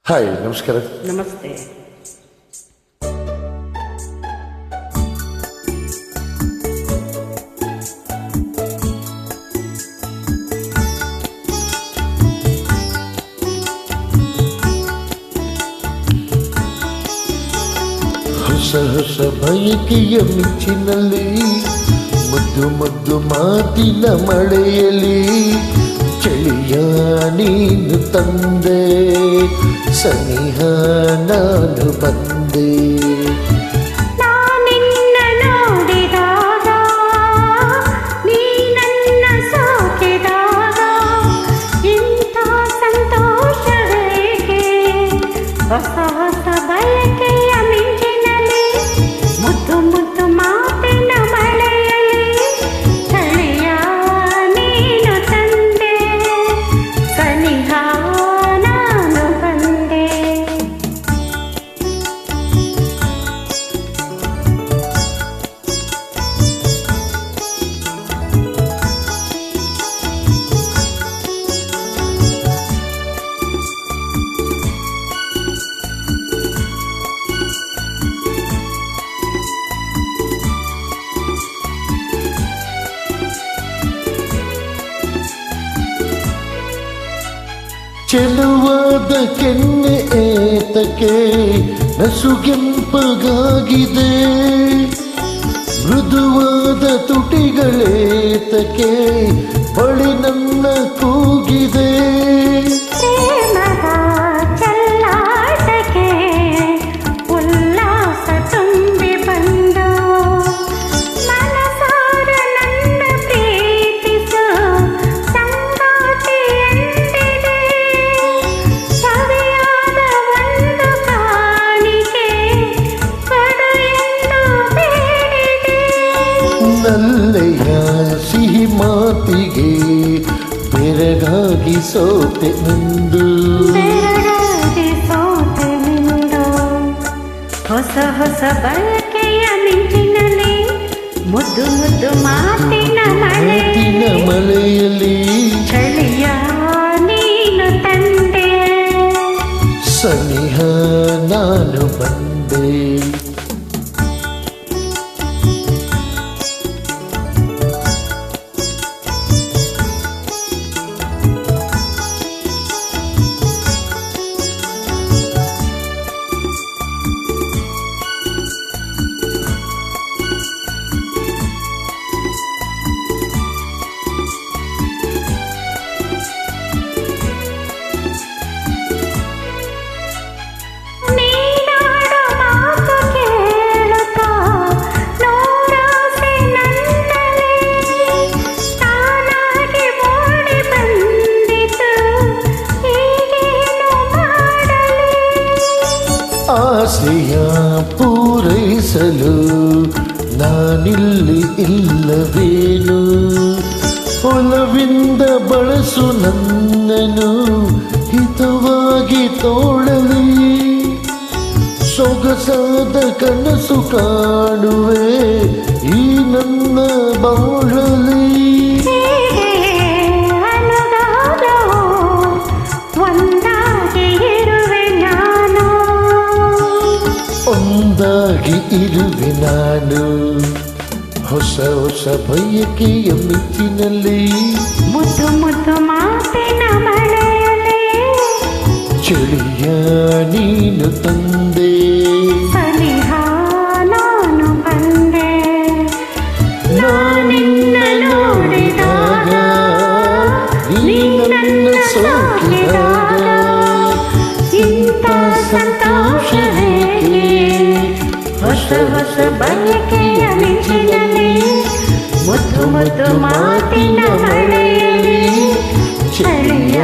Hi, ನಮಸ್ಕಾರ. ನಮಸ್ತೆ. ಹೊಸ ಹೊಸ ಬಯಕೆಯ ಮಿಂಚಿನಲ್ಲಿ ಮುದ್ದು ಮುದ್ದು ಮಾತಿನ ಮಳೆಯಲ್ಲಿ ಚಳಿಯ ನೀನು ತಂದೆ, ಸನಿಹ ನಾನು ಬಂದೆ. ಹೊಸ ಹೊಸ ಬಯಕೆಯ ಮಿಂಚಿನಲ್ಲಿ ಮುದ್ದು ಮುದ್ದು ಮಾತಿನ ಮಳೆಯಲ್ಲಿ ಚಳಿಯ ನೀನು ತಂದೆ, ಸನಿಹ ನಾನು ಬಂದೆ. ಚೆಲುವಾದ ಕೆನ್ನೆ ಏತಕ್ಕೆ ನಸುಗೆಂಪಗಾಗಿದೆ, ಮೃದುವಾದ ತುಟಿಗಳೇತಕ್ಕೆ ಬಳಿ ನನ್ನ ಕೂಗಿದೆ. ನಲ್ಲೆಯ ಸಿಹಿ ಮಾತಿಗೆ ಬೆರಗಾಗಿ ಸೋತೆ ನಿಂದು, ಹೊಸ ಹೊಸ ಬಯಕೆಯ ಮಿಂಚಿನಲ್ಲಿ ಮುದ್ದು ಮುದ್ದು ಮಾತಿನ ಮಳೆಯಲ್ಲಿ ಚಳಿಯ ನೀನು ತಂದೆ, ಸನಿಹ ನಾನು ಬಂದೆ. ಆಸೆಯ ಪೂರೈಸಲು ನಾನಿಲ್ಲಿ ಇಲ್ಲವೇನು, ಒಲವಿಂದ ಬಳಸು ನನ್ನನು ಹಿತವಾಗಿ ತೋಳಲಿ, ಸೊಗಸಾದ ಕನಸು ಕಾಣುವೆ ಈ ನನ್ನ ಬಾಳಲಿ. ಒಂದಾಗಿ ಇರುವೆ ನಾನು, ಹೊಸ ಹೊಸ ಬಯಕೆಯ ಮಿಂಚಿನಲ್ಲಿ ಮುದ್ದು ಮುದ್ದು ಮಾತಿನ ಮಳೆಯಲ್ಲಿ ಚಳಿಯ ನೀನು ತಂದೆ, ಸನಿಹ ನಾನು ಬಂದೆ. ನಾನಿನ್ನ ನೋಡಿದಾಗ ನೀ ನನ್ನ ಸೋಕಿದಾಗ ಇಂಥ ಸಂತೋಷ ಹೇಗೆ, ಹೊಸ ಹೊಸ ಬಯಕೆಯ ಮಿಂಚಿನಲ್ಲಿ ಮುದ್ದು ಮುದ್ದು ಮಾತಿನ ಮಳೆಯಲ್ಲಿ ಚಳಿಯ